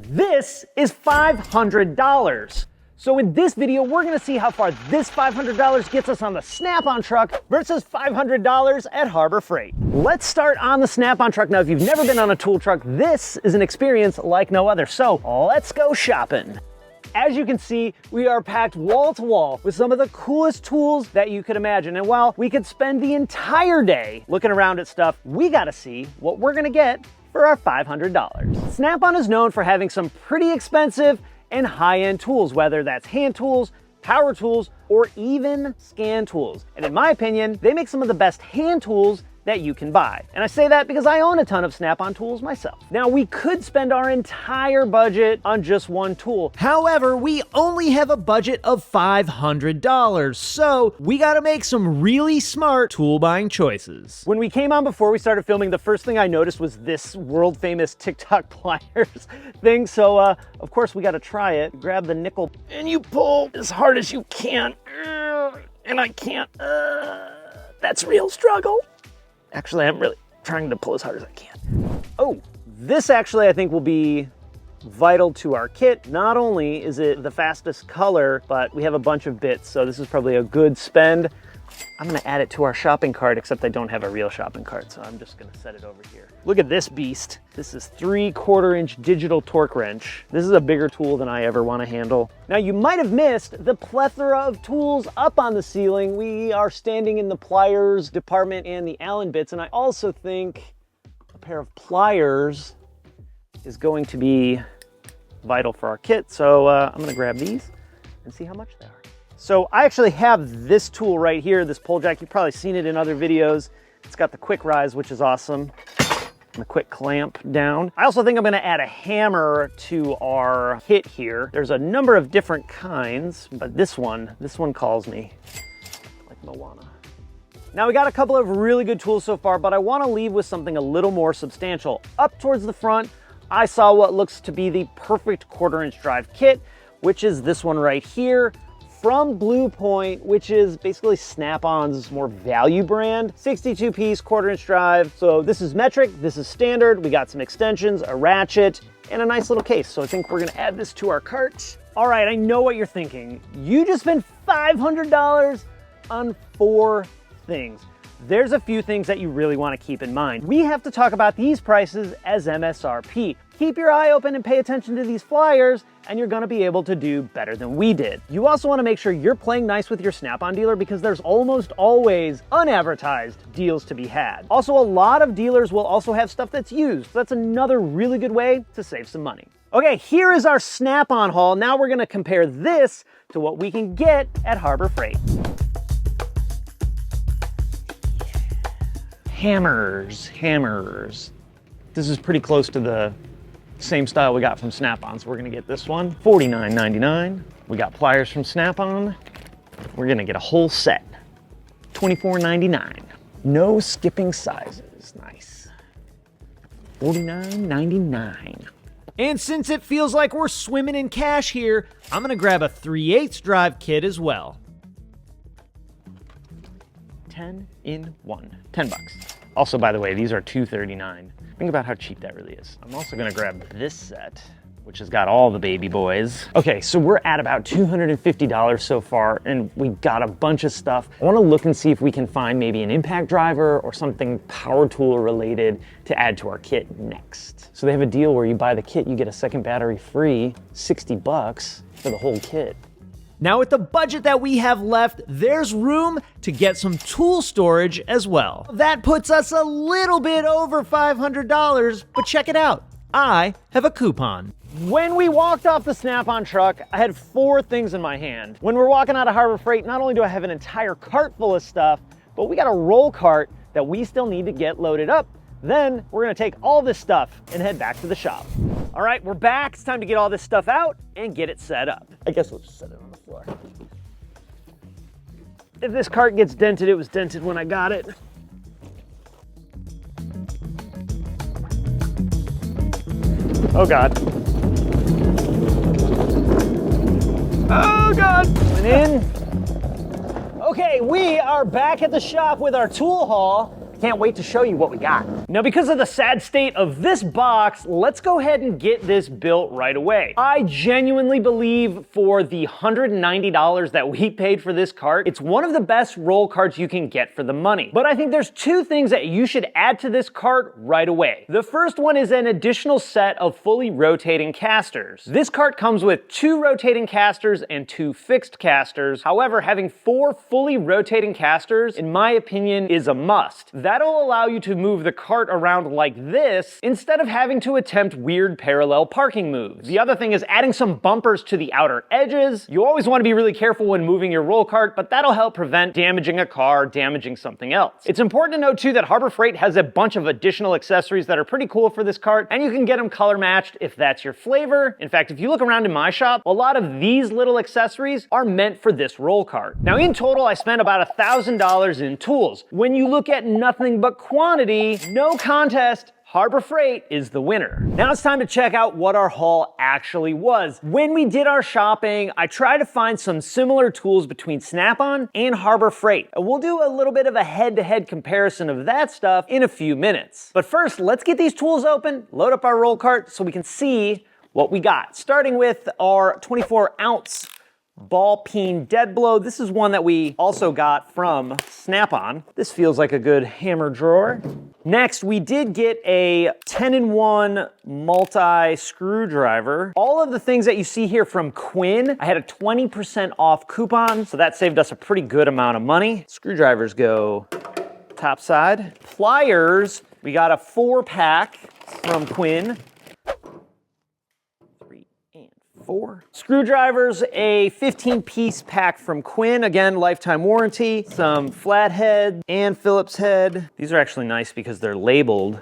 This is $500. So in this video, we're gonna see how far this $500 gets us on the Snap-on truck versus $500 at Harbor Freight. Let's start on the Snap-on truck. Now, if you've never been on a tool truck, this is an experience like no other. So let's go shopping. As you can see, we are packed wall to wall with some of the coolest tools that you could imagine. And while we could spend the entire day looking around at stuff, we gotta see what we're gonna get for our $500. Snap-on is known for having some pretty expensive and high-end tools, whether that's hand tools, power tools, or even scan tools. And in my opinion, they make some of the best hand tools that you can buy. And I say that because I own a ton of Snap-on tools myself. Now, we could spend our entire budget on just one tool. However, we only have a budget of $500, so we gotta make some really smart tool buying choices. When we came on before we started filming, the first thing I noticed was this world famous TikTok pliers thing. So of course we gotta try it. Grab the nickel and you pull as hard as you can. And I can't, that's real struggle. Actually, I'm really trying to pull as hard as I can. Oh, this actually I think will be vital to our kit. Not only is it the fastest color, but we have a bunch of bits, so this is probably a good spend. I'm gonna add it to our shopping cart, except I don't have a real shopping cart, so I'm just gonna set it over here. Look at this beast. This is 3/4 inch digital torque wrench. This is a bigger tool than I ever wanna handle. Now you might have missed the plethora of tools up on the ceiling. We are standing in the pliers department and the Allen bits, and I also think a pair of pliers is going to be vital for our kit. So I'm gonna grab these and see how much they are. So I actually have this tool right here, this pole jack. You've probably seen it in other videos. It's got the quick rise, which is awesome, and the quick clamp down. I also think I'm gonna add a hammer to our kit here. There's a number of different kinds, but this one calls me like Moana. Now we got a couple of really good tools so far, but I wanna leave with something a little more substantial. Up towards the front, I saw what looks to be the perfect 1/4 inch drive kit, which is this one right here, from Blue Point, which is basically Snap-on's more value brand. 62 piece 1/4 inch drive. So this is metric, this is standard. We got some extensions, a ratchet, and a nice little case. So I think we're gonna add this to our cart. All right, I know what you're thinking. You just spent $500 on 4 things. There's a few things that you really want to keep in mind. We have to talk about these prices as MSRP. Keep your eye open and pay attention to these flyers, and you're gonna be able to do better than we did. You also wanna make sure you're playing nice with your Snap-on dealer because there's almost always unadvertised deals to be had. Also, a lot of dealers will also have stuff that's used. So that's another really good way to save some money. Okay, here is our Snap-on haul. Now we're gonna compare this to what we can get at Harbor Freight. Hammers. This is pretty close to the same style we got from Snap-on, so we're gonna get this one. $49.99. We got pliers from Snap-on. We're gonna get a whole set. $24.99. No skipping sizes, nice. $49.99. And since it feels like we're swimming in cash here, I'm gonna grab a 3/8 drive kit as well. 10 in 1, $10. Also, by the way, these are $239. Think about how cheap that really is. I'm also gonna grab this set, which has got all the baby boys. Okay, so we're at about $250 so far, and we got a bunch of stuff. I wanna look and see if we can find maybe an impact driver or something power tool related to add to our kit next. So they have a deal where you buy the kit, you get a second battery free, $60 for the whole kit. Now with the budget that we have left, there's room to get some tool storage as well. That puts us a little bit over $500, but check it out. I have a coupon. When we walked off the Snap-on truck, I had 4 things in my hand. When we're walking out of Harbor Freight, not only do I have an entire cart full of stuff, but we got a roll cart that we still need to get loaded up. Then we're gonna take all this stuff and head back to the shop. All right, we're back. It's time to get all this stuff out and get it set up. I guess we'll just set it on the floor. If this cart gets dented, it was dented when I got it. Oh God. Oh God. Coming in. Okay, we are back at the shop with our tool haul. can't wait to show you what we got. Now, because of the sad state of this box, let's go ahead and get this built right away. I genuinely believe for the $190 that we paid for this cart, it's one of the best roll carts you can get for the money. But I think there's two things that you should add to this cart right away. The first one is an additional set of fully rotating casters. This cart comes with 2 rotating casters and 2 fixed casters. However, having 4 fully rotating casters, in my opinion, is a must. That'll allow you to move the cart around like this instead of having to attempt weird parallel parking moves. The other thing is adding some bumpers to the outer edges. You always want to be really careful when moving your roll cart, but that'll help prevent damaging a car, damaging something else. It's important to note too that Harbor Freight has a bunch of additional accessories that are pretty cool for this cart, and you can get them color matched if that's your flavor. In fact, if you look around in my shop, a lot of these little accessories are meant for this roll cart. Now in total, I spent about $1,000 in tools. When you look at nothing but quantity, no contest, Harbor Freight is the winner. Now it's time to check out what our haul actually was. When we did our shopping, I tried to find some similar tools between Snap-on and Harbor Freight. And we'll do a little bit of a head-to-head comparison of that stuff in a few minutes. But first, let's get these tools open, load up our roll cart so we can see what we got. Starting with our 24-ounce ball peen dead blow. This is one that we also got from Snap-on. This feels like a good hammer drawer. Next, we did get a 10-in-1 multi screwdriver. All of the things that you see here from Quinn, I had a 20% off coupon, so that saved us a pretty good amount of money. Screwdrivers go top side. Pliers, we got a 4-pack from Quinn. 4. Screwdrivers, a 15-piece pack from Quinn. Again, lifetime warranty. Some flathead and Phillips head. These are actually nice because they're labeled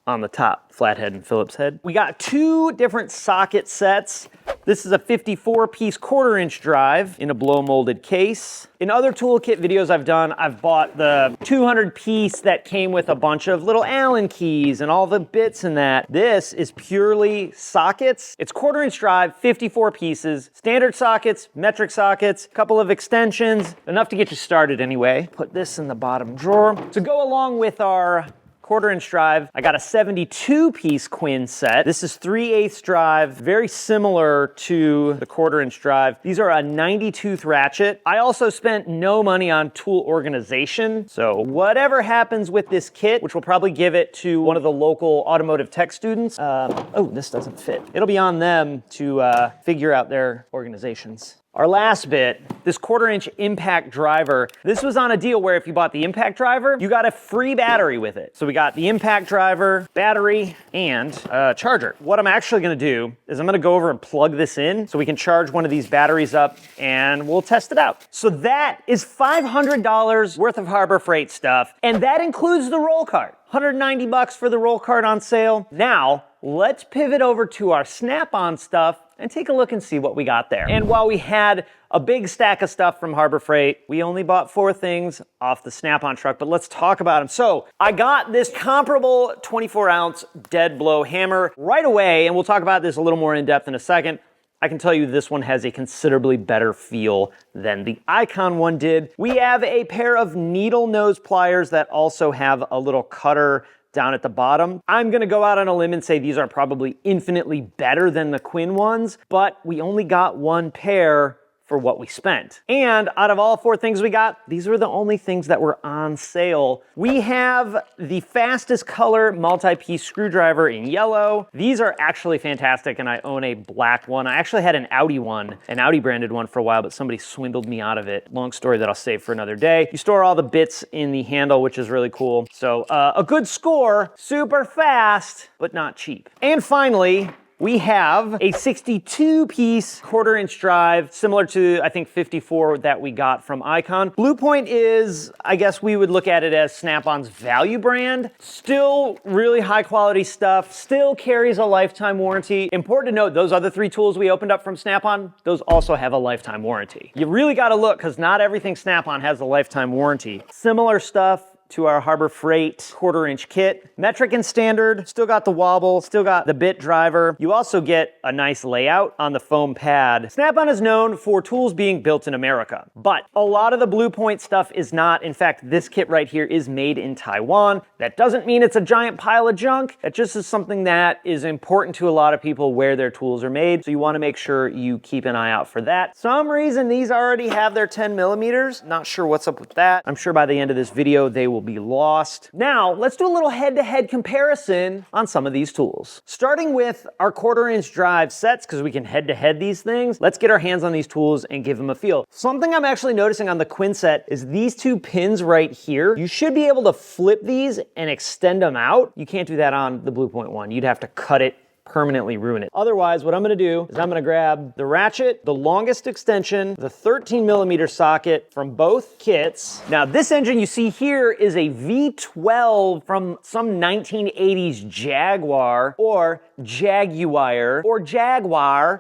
on the top, flathead and Phillips head. We got 2 different socket sets. This is a 54-piece 1/4-inch drive in a blow molded case. In other toolkit videos I've done, I've bought the 200-piece that came with a bunch of little Allen keys and all the bits in that. This is purely sockets. It's 1/4-inch drive, 54 pieces, standard sockets, metric sockets, a couple of extensions, enough to get you started anyway. Put this in the bottom drawer. To go along with our 1/4-inch drive, I got a 72-piece Quinn set. This is 3/8 drive, very similar to the 1/4-inch drive. These are a 90-tooth ratchet. I also spent no money on tool organization, so whatever happens with this kit, which will probably give it to one of the local automotive tech students. Oh, this doesn't fit. It'll be on them to figure out their organizations. Our last bit, this 1/4-inch impact driver. This was on a deal where if you bought the impact driver, you got a free battery with it. So we got the impact driver, battery, and a charger. What I'm actually gonna do is I'm gonna go over and plug this in so we can charge one of these batteries up and we'll test it out. So that is $500 worth of Harbor Freight stuff, and that includes the roll cart. 190 bucks for the roll cart on sale. Now, let's pivot over to our Snap-on stuff and take a look and see what we got there. And while we had a big stack of stuff from Harbor Freight, we only bought 4 things off the Snap-on truck, but let's talk about them. So I got this comparable 24-ounce dead blow hammer right away, and we'll talk about this a little more in depth in a second. I can tell you this one has a considerably better feel than the Icon one did. We have a pair of needle nose pliers that also have a little cutter down at the bottom. I'm gonna go out on a limb and say these are probably infinitely better than the Quinn ones, but we only got 1 pair for what we spent. And out of all 4 things we got, these were the only things that were on sale. We have the fastest color multi-piece screwdriver in yellow. These are actually fantastic, and I own a black one. I actually had an Audi one, an Audi branded one for a while, but somebody swindled me out of it. Long story that I'll save for another day. You store all the bits in the handle, which is really cool. So a good score, super fast, but not cheap. And finally, we have a 62-piece 1/4-inch drive, similar to, I think, 54 that we got from Icon. Blue Point is, I guess we would look at it as Snap-on's value brand. Still really high-quality stuff, still carries a lifetime warranty. Important to note, those other 3 tools we opened up from Snap-on, those also have a lifetime warranty. You really gotta look, because not everything Snap-on has a lifetime warranty. Similar stuff, to our Harbor Freight 1/4-inch kit. Metric and standard, still got the wobble, still got the bit driver. You also get a nice layout on the foam pad. Snap-on is known for tools being built in America, but a lot of the Blue Point stuff is not. In fact, this kit right here is made in Taiwan. That doesn't mean it's a giant pile of junk. It just is something that is important to a lot of people where their tools are made, so you want to make sure you keep an eye out for that. Some reason these already have their 10 millimeters. Not sure what's up with that. I'm sure by the end of this video they will be lost. Now, let's do a little head-to-head comparison on some of these tools. Starting with our 1/4-inch drive sets, because we can head-to-head these things, let's get our hands on these tools and give them a feel. Something I'm actually noticing on the Quinn set is these two pins right here. You should be able to flip these and extend them out. You can't do that on the Blue Point one. You'd have to cut it, permanently ruin it. Otherwise, what I'm gonna do is I'm gonna grab the ratchet, the longest extension, the 13 millimeter socket from both kits. Now, this engine you see here is a V12 from some 1980s Jaguar or Jaguar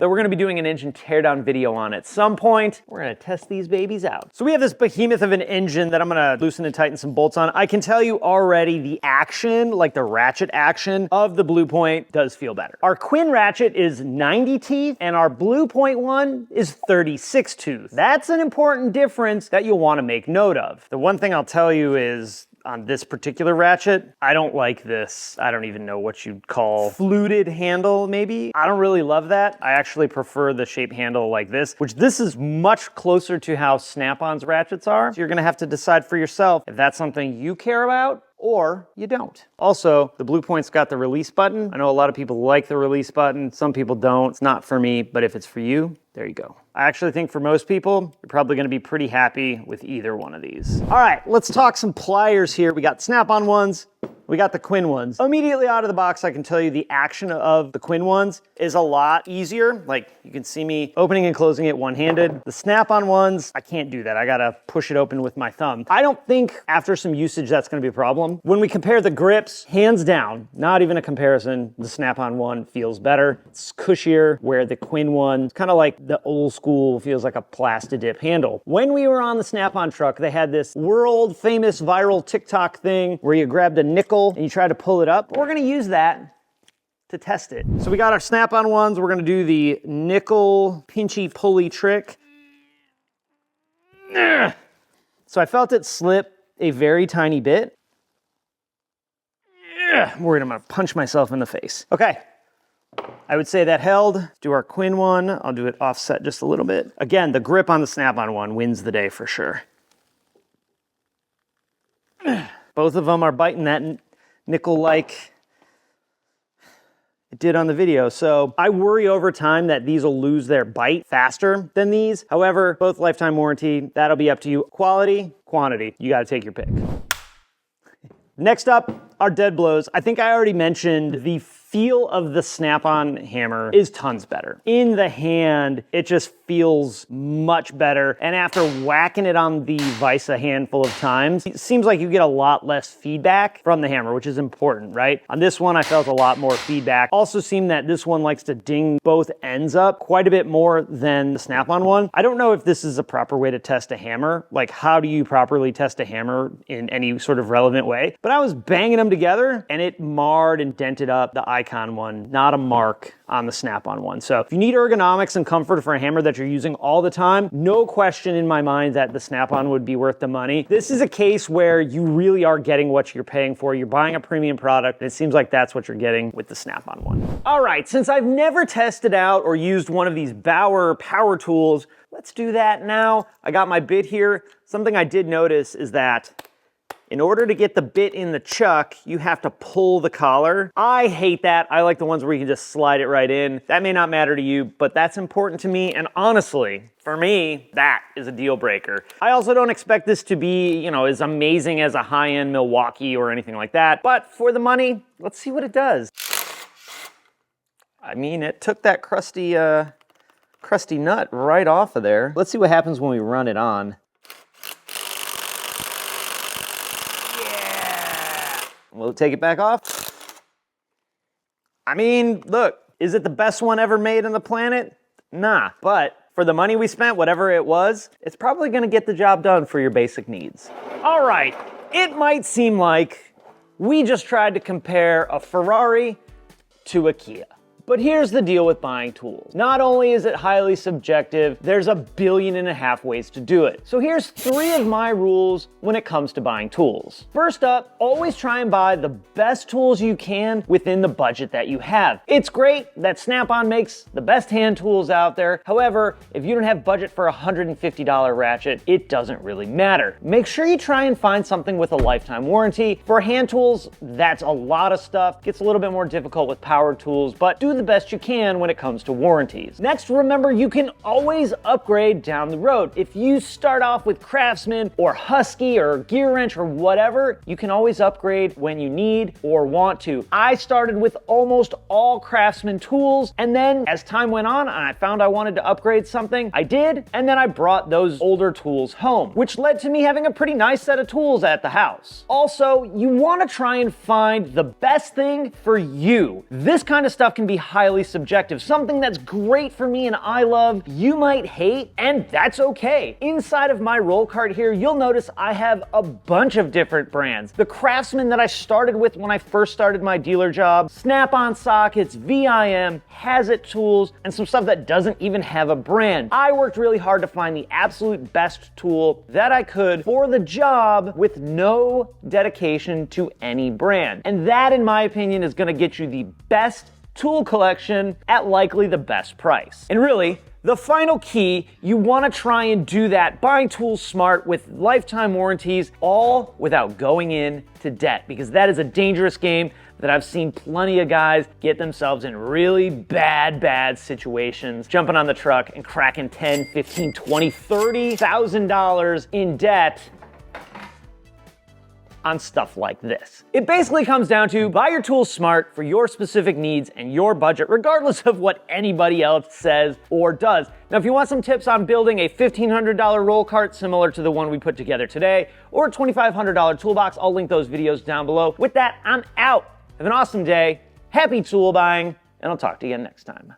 that we're gonna be doing an engine teardown video on at some point. We're gonna test these babies out. So we have this behemoth of an engine that I'm gonna loosen and tighten some bolts on. I can tell you already the action, like the ratchet action of the Blue Point does feel better. Our Quinn ratchet is 90 teeth and our Blue Point one is 36 tooth. That's an important difference that you'll want to make note of. The one thing I'll tell you is on this particular ratchet, I don't like this. I don't even know what you'd call fluted handle, maybe. I don't really love that. I actually prefer the shape handle like this, which this is much closer to how Snap-on's ratchets are. So you're gonna have to decide for yourself if that's something you care about or you don't. Also, the Blue Point's got the release button. I know a lot of people like the release button. Some people don't. It's not for me, but if it's for you, there you go. I actually think for most people, you're probably gonna be pretty happy with either one of these. All right, let's talk some pliers here. We got Snap-on ones, we got the Quinn ones. Immediately out of the box, I can tell you the action of the Quinn ones is a lot easier. Like, you can see me opening and closing it one-handed. The Snap-on ones, I can't do that. I gotta push it open with my thumb. I don't think after some usage that's gonna be a problem. When we compare the grips, hands down, not even a comparison, the Snap-on one feels better. It's cushier, where the Quinn one, it's kind of like the old school, feels like a Plastidip handle. When we were on the Snap-on truck, they had this world famous viral TikTok thing where you grabbed a nickel and you try to pull it up. We're gonna use that to test it. So we got our Snap-on ones. We're gonna do the nickel pinchy pulley trick. So I felt it slip a very tiny bit. I'm worried I'm gonna punch myself in the face. Okay, I would say that held. Let's do our Quinn one. I'll do it offset just a little bit. Again, the grip on the Snap-on one wins the day for sure. Both of them are biting that nickel like it did on the video. So I worry over time that these will lose their bite faster than these. However, both lifetime warranty, that'll be up to you. Quality, quantity, you gotta take your pick. Next up, our dead blows. I think I already mentioned the feel of the Snap-on hammer is tons better. In the hand, it just feels much better. And after whacking it on the vise a handful of times, it seems like you get a lot less feedback from the hammer, which is important, right? On this one, I felt a lot more feedback. Also seemed that this one likes to ding both ends up quite a bit more than the Snap-on one. I don't know if this is a proper way to test a hammer. Like, how do you properly test a hammer in any sort of relevant way? But I was banging them together and it marred and dented up the Icon one, not a mark on the Snap-on one. So if you need ergonomics and comfort for a hammer that you're using all the time, no question in my mind that the Snap-on would be worth the money. This is a case where you really are getting what you're paying for. You're buying a premium product, and it seems like that's what you're getting with the Snap-on one. All right, since I've never tested out or used one of these Bauer power tools, let's do that now. I got my bit here. Something I did notice is that in order to get the bit in the chuck, you have to pull the collar. I hate that. I like the ones where you can just slide it right in. That may not matter to you, but that's important to me. And honestly, for me, that is a deal breaker. I also don't expect this to be, you know, as amazing as a high-end Milwaukee or anything like that. But for the money, let's see what it does. I mean, it took that crusty nut right off of there. Let's see what happens when we run it on. We'll take it back off. I mean, look, is it the best one ever made on the planet? Nah, but for the money we spent, whatever it was, it's probably gonna get the job done for your basic needs. All right, It might seem like we just tried to compare a Ferrari to a Kia. But here's the deal with buying tools. Not only is it highly subjective, there's 1.5 billion ways to do it. So here's 3 of my rules when it comes to buying tools. First up, always try and buy the best tools you can within the budget that you have. It's great that Snap-on makes the best hand tools out there. However, if you don't have budget for a $150 ratchet, it doesn't really matter. Make sure you try and find something with a lifetime warranty. For hand tools, that's a lot of stuff. Gets a little bit more difficult with power tools, but do the best you can when it comes to warranties. Next, remember you can always upgrade down the road. If you start off with Craftsman or Husky or Gear Wrench or whatever, you can always upgrade when you need or want to. I started with almost all Craftsman tools, and then as time went on and I found I wanted to upgrade something, I did, and then I brought those older tools home, which led to me having a pretty nice set of tools at the house. Also, you want to try and find the best thing for you. This kind of stuff can be highly subjective. Something that's great for me and I love, you might hate, and that's okay. Inside of my roll cart here, you'll notice I have a bunch of different brands. The Craftsman that I started with when I first started my dealer job, Snap-on sockets, VIM, Has-It tools, and some stuff that doesn't even have a brand. I worked really hard to find the absolute best tool that I could for the job with no dedication to any brand. And that, in my opinion, is gonna get you the best tool collection at likely the best price. And really, the final key, you want to try and do that buying tools smart with lifetime warranties, all without going into debt, because that is a dangerous game that I've seen plenty of guys get themselves in really bad situations, jumping on the truck and cracking $10, $15, $20, $30,000 in debt on stuff like this. It basically comes down to buy your tools smart for your specific needs and your budget, regardless of what anybody else says or does. Now, if you want some tips on building a $1,500 roll cart similar to the one we put together today, or a $2,500 toolbox, I'll link those videos down below. With that, I'm out. Have an awesome day, happy tool buying, and I'll talk to you again next time.